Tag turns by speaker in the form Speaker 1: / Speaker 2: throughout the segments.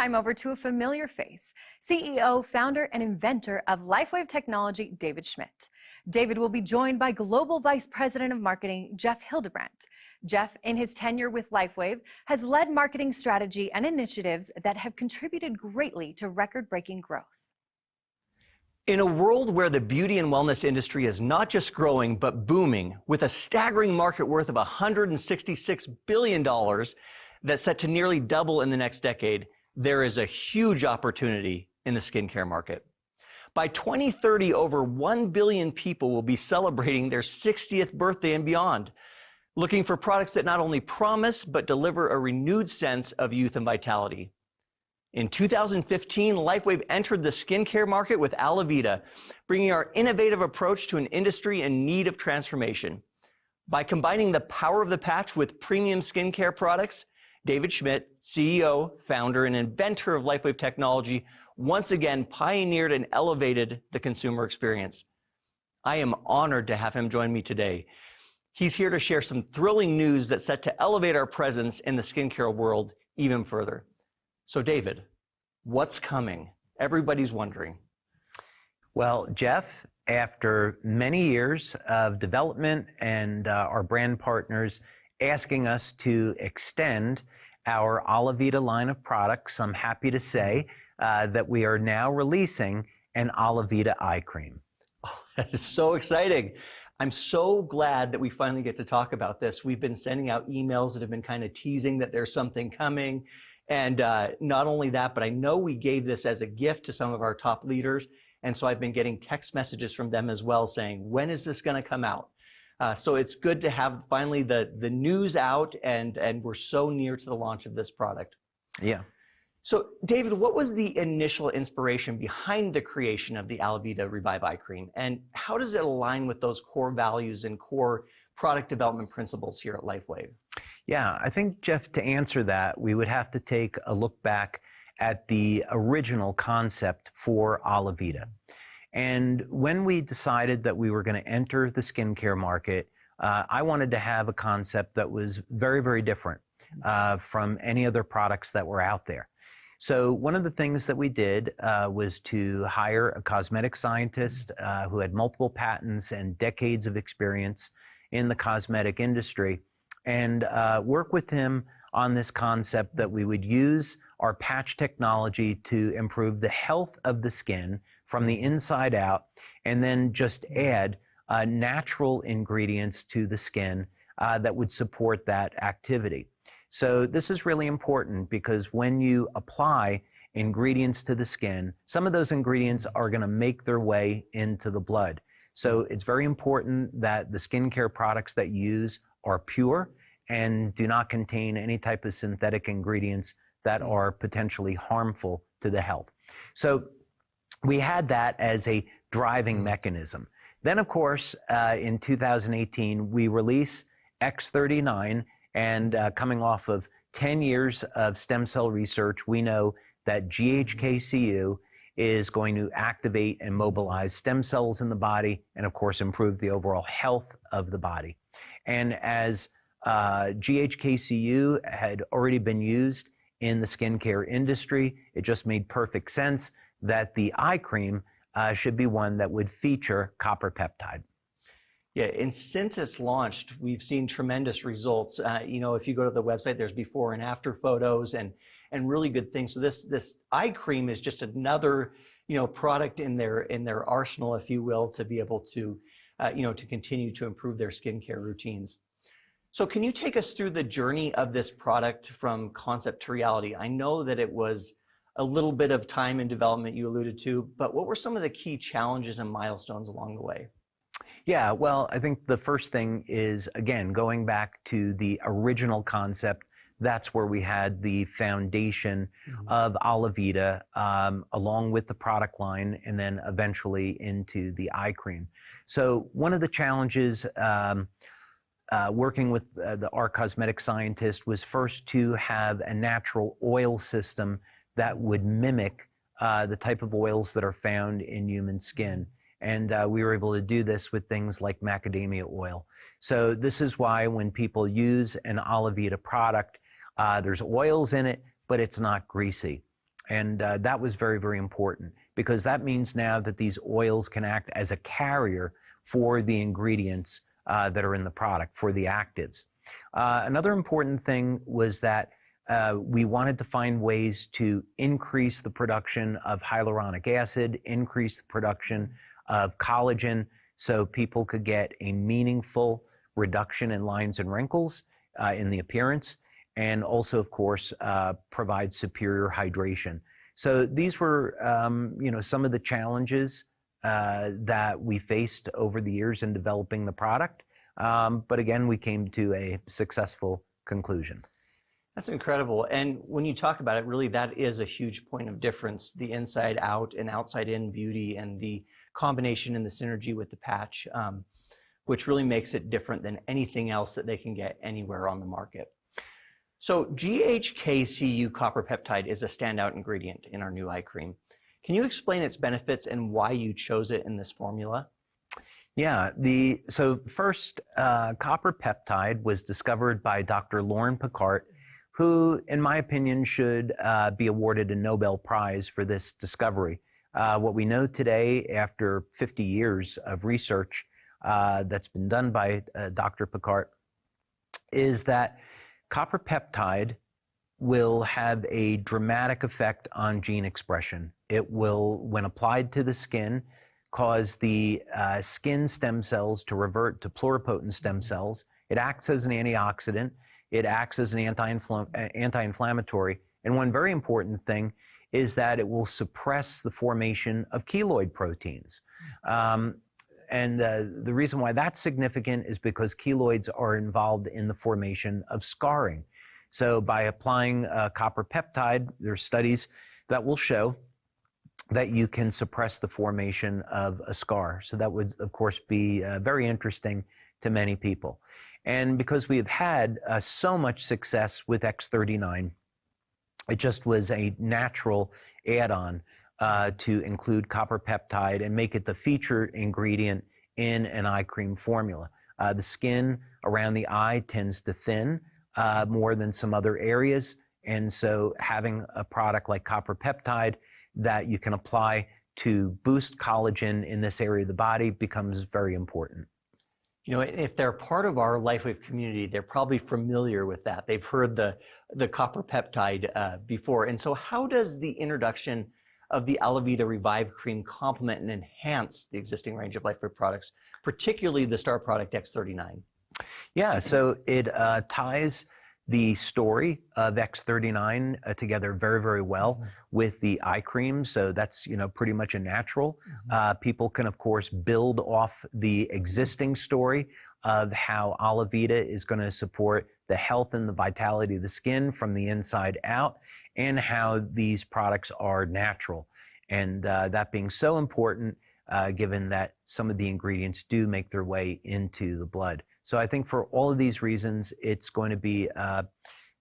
Speaker 1: I'm over to a familiar face, CEO, founder, and inventor of LifeWave Technology, David Schmidt. David will be joined by Global Vice President of Marketing, Jeff Hildebrandt. Jeff, in his tenure with LifeWave, has led marketing strategy and initiatives that have contributed greatly to record-breaking growth.
Speaker 2: In a world where the beauty and wellness industry is not just growing, but booming, with a staggering market worth of $166 billion that's set to nearly double in the next decade, there is a huge opportunity in the skincare market. By 2030, over 1 billion people will be celebrating their 60th birthday and beyond, looking for products that not only promise, but deliver a renewed sense of youth and vitality. In 2015, LifeWave entered the skincare market with Alavida, bringing our innovative approach to an industry in need of transformation. By combining the power of the patch with premium skincare products, David Schmidt, CEO, founder, and inventor of LifeWave Technology, once again pioneered and elevated the consumer experience. I am honored to have him join me today. He's here to share some thrilling news that's set to elevate our presence in the skincare world even further. So David, what's coming? Everybody's wondering.
Speaker 3: Well, Jeff, after many years of development and our brand partners asking us to extend our Alavida line of products, I'm happy to say that we are now releasing an Alavida Eye Cream.
Speaker 2: Oh, that is so exciting. I'm so glad that we finally get to talk about this. We've been sending out emails that have been kind of teasing that there's something coming. And not only that, but I know we gave this as a gift to some of our top leaders. And so I've been getting text messages from them as well saying, when is this going to come out? So it's good to have finally the news out, and we're so near to the launch of this product.
Speaker 3: Yeah.
Speaker 2: So David, what was the initial inspiration behind the creation of the Alavida Revive Eye Cream? And how does it align with those core values and core product development principles here at LifeWave?
Speaker 3: Yeah, I think, Jeff, to answer that, we would have to take a look back at the original concept for Alavida. And when we decided that we were going to enter the skincare market, I wanted to have a concept that was very, very different from any other products that were out there. So one of the things that we did was to hire a cosmetic scientist who had multiple patents and decades of experience in the cosmetic industry, and work with him on this concept that we would use our patch technology to improve the health of the skin from the inside out, and then just add natural ingredients to the skin that would support that activity. So this is really important because when you apply ingredients to the skin, some of those ingredients are going to make their way into the blood. So it's very important that the skincare products that you use are pure and do not contain any type of synthetic ingredients that are potentially harmful to the health. So we had that as a driving mechanism. Then, of course, in 2018, we release X39, and coming off of 10 years of stem cell research, we know that GHKCU is going to activate and mobilize stem cells in the body and, of course, improve the overall health of the body. And as GHKCU had already been used in the skincare industry, it just made perfect sense that the eye cream should be one that would feature copper peptide.
Speaker 2: Yeah, and since it's launched, we've seen tremendous results. You know, if you go to the website, there's before and after photos and really good things. So this eye cream is just another, you know, product in their arsenal, if you will, to be able to, you know, to continue to improve their skincare routines. So can you take us through the journey of this product from concept to reality? I know that it was a little bit of time in development you alluded to, but what were some of the key challenges and milestones along the way?
Speaker 3: Yeah, well, I think the first thing is, again, going back to the original concept. That's where we had the foundation of Alavida, along with the product line, and then eventually into the eye cream. So one of the challenges working with our cosmetic scientist was first to have a natural oil system that would mimic the type of oils that are found in human skin. And we were able to do this with things like macadamia oil. So this is why when people use an Alavida product, there's oils in it, but it's not greasy. And that was very, very important, because that means now that these oils can act as a carrier for the ingredients that are in the product, for the actives. Another important thing was that we wanted to find ways to increase the production of hyaluronic acid, increase the production of collagen, so people could get a meaningful reduction in lines and wrinkles in the appearance, and also, of course, provide superior hydration. So these were, some of the challenges that we faced over the years in developing the product. But again, we came to a successful conclusion.
Speaker 2: That's incredible. And when you talk about it, really, that is a huge point of difference, the inside out and outside in beauty, and the combination and the synergy with the patch, which really makes it different than anything else that they can get anywhere on the market. So GHKCU copper peptide is a standout ingredient in our new eye cream. Can you explain its benefits and why you chose it in this formula?
Speaker 3: Yeah, so first, copper peptide was discovered by Dr. Lauren Picard, who, in my opinion, should be awarded a Nobel Prize for this discovery. What we know today, after 50 years of research that's been done by Dr. Picard, is that copper peptide will have a dramatic effect on gene expression. It will, when applied to the skin, cause the skin stem cells to revert to pluripotent stem cells. It acts as an antioxidant. It acts as an anti-inflammatory. And one very important thing is that it will suppress the formation of keloid proteins. And the reason why that's significant is because keloids are involved in the formation of scarring. So by applying copper peptide, there are studies that will show that you can suppress the formation of a scar. So that would, of course, be very interesting to many people. And because we have had so much success with X39, it just was a natural add-on to include copper peptide and make it the featured ingredient in an eye cream formula. The skin around the eye tends to thin more than some other areas, and so having a product like copper peptide that you can apply to boost collagen in this area of the body becomes very important.
Speaker 2: You know, if they're part of our LifeWave community, they're probably familiar with that. They've heard the copper peptide before. And so how does the introduction of the Alavida Revive Cream complement and enhance the existing range of LifeWave products, particularly the star product X39?
Speaker 3: Yeah, so it ties the story of X39 together very, very well with the eye cream. So that's, pretty much a natural. People can, of course, build off the existing story of how Alavida is going to support the health and the vitality of the skin from the inside out, and how these products are natural. And that being so important, given that some of the ingredients do make their way into the blood. So I think for all of these reasons, it's going to be a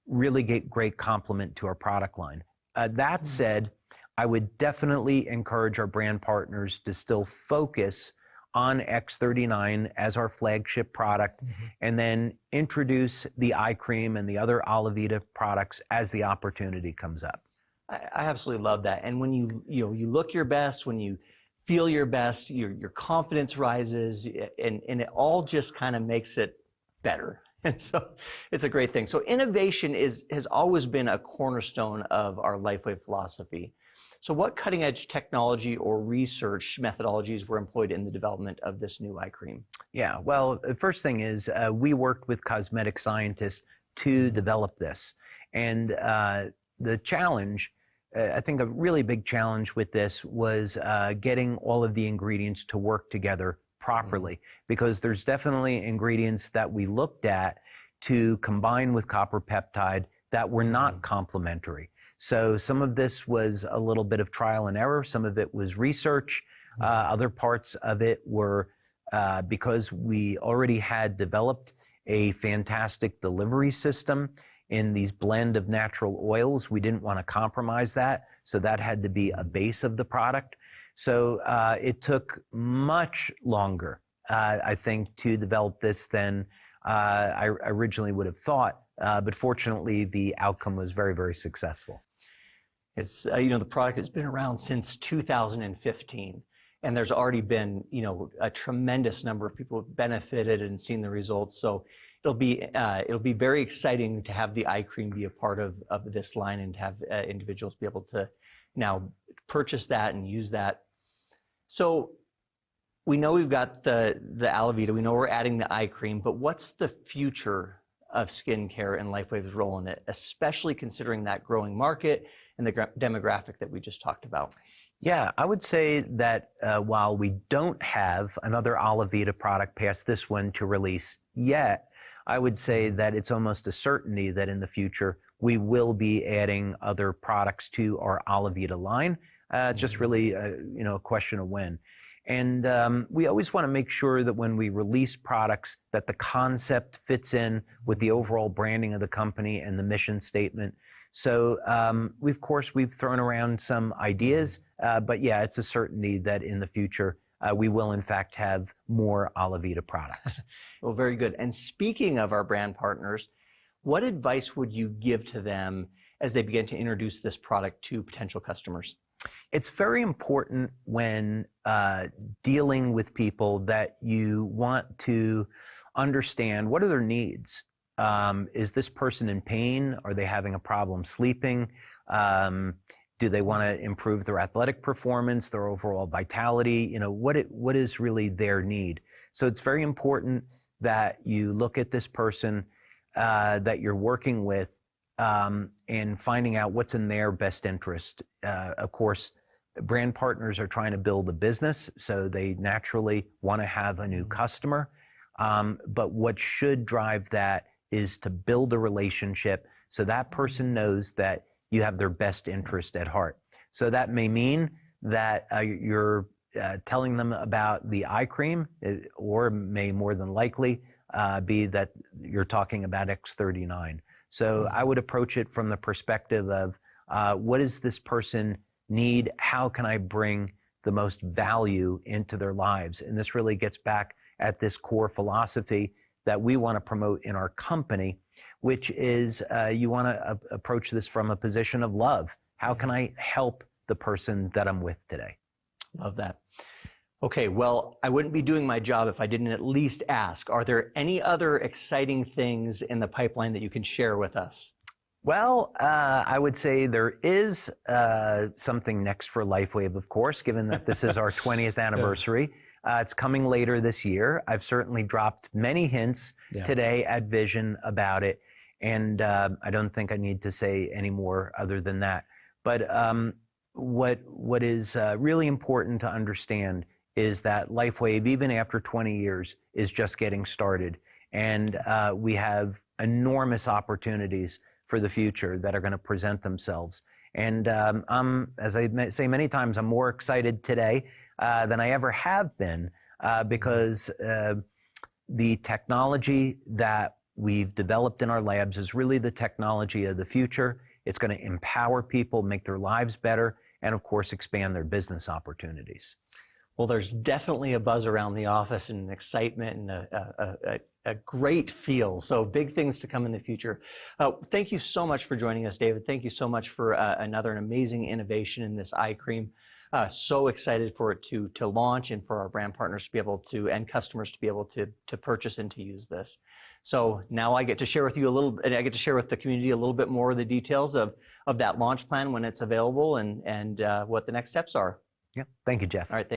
Speaker 3: really great complement to our product line. That said, I would definitely encourage our brand partners to still focus on X39 as our flagship product, and then introduce the eye cream and the other Alavida products as the opportunity comes up.
Speaker 2: I absolutely love that. And when you look your best, when you feel your best, your confidence rises, and it all just kind of makes it better. And so it's a great thing. So innovation has always been a cornerstone of our LifeWave philosophy. So what cutting edge technology or research methodologies were employed in the development of this new eye cream?
Speaker 3: Yeah, well, the first thing is we worked with cosmetic scientists to develop this. And the challenge, I think a really big challenge with this was getting all of the ingredients to work together properly, because there's definitely ingredients that we looked at to combine with copper peptide that were not complementary. So some of this was a little bit of trial and error. Some of it was research. Other parts of it were because we already had developed a fantastic delivery system in these blend of natural oils. We didn't want to compromise that, so that had to be a base of the product. So it took much longer, I think, to develop this than I originally would have thought, but fortunately the outcome was very, very successful.
Speaker 2: It's, the product has been around since 2015. And there's already been, a tremendous number of people who've benefited and seen the results. So it'll be very exciting to have the eye cream be a part of this line and to have individuals be able to now purchase that and use that. So we know we've got the Alavida, we know we're adding the eye cream, but what's the future of skincare and LifeWave's role in it, especially considering that growing market and the demographic that we just talked about?
Speaker 3: Yeah, I would say that while we don't have another Alavida product past this one to release yet, I would say that it's almost a certainty that in the future we will be adding other products to our Alavida line. It's just really a question of when. And we always want to make sure that when we release products that the concept fits in with the overall branding of the company and the mission statement. So of course we've thrown around some ideas, but yeah, it's a certainty that in the future we will in fact have more Alavida products.
Speaker 2: Well, very good. And speaking of our brand partners, what advice would you give to them as they begin to introduce this product to potential customers?
Speaker 3: It's very important when dealing with people that you want to understand what are their needs. Is this person in pain? Are they having a problem sleeping? Do they want to improve their athletic performance, their overall vitality? What is really their need? So it's very important that you look at this person that you're working with and finding out what's in their best interest. Of course, brand partners are trying to build a business, so they naturally want to have a new customer. But what should drive that is to build a relationship so that person knows that you have their best interest at heart. So that may mean that you're telling them about the eye cream, or may more than likely be that you're talking about X39. So I would approach it from the perspective of what does this person need? How can I bring the most value into their lives? And this really gets back at this core philosophy that we want to promote in our company, which is you want to approach this from a position of love. How can I help the person that I'm with today?
Speaker 2: Love that. Okay, well, I wouldn't be doing my job if I didn't at least ask, are there any other exciting things in the pipeline that you can share with us?
Speaker 3: Well, I would say there is something next for LifeWave, of course, given that this is our 20th anniversary. It's coming later this year. I've certainly dropped many hints today at Vision about it, and I don't think I need to say any more other than that. But what is really important to understand is that LifeWave, even after 20 years, is just getting started. And we have enormous opportunities for the future that are going to present themselves. And as I say many times, I'm more excited today than I ever have been because the technology that we've developed in our labs is really the technology of the future. It's going to empower people, make their lives better, and of course, expand their business opportunities.
Speaker 2: Well, there's definitely a buzz around the office and an excitement and a great feel. So big things to come in the future. Thank you so much for joining us, David. Thank you so much for an amazing innovation in this eye cream. So excited for it to launch and for our brand partners to be able to, and customers to be able to purchase and to use this. So now I get to share with you I get to share with the community a little bit more of the details of that launch plan when it's available and what the next steps are.
Speaker 3: Yeah. Thank you, Jeff.
Speaker 2: All right.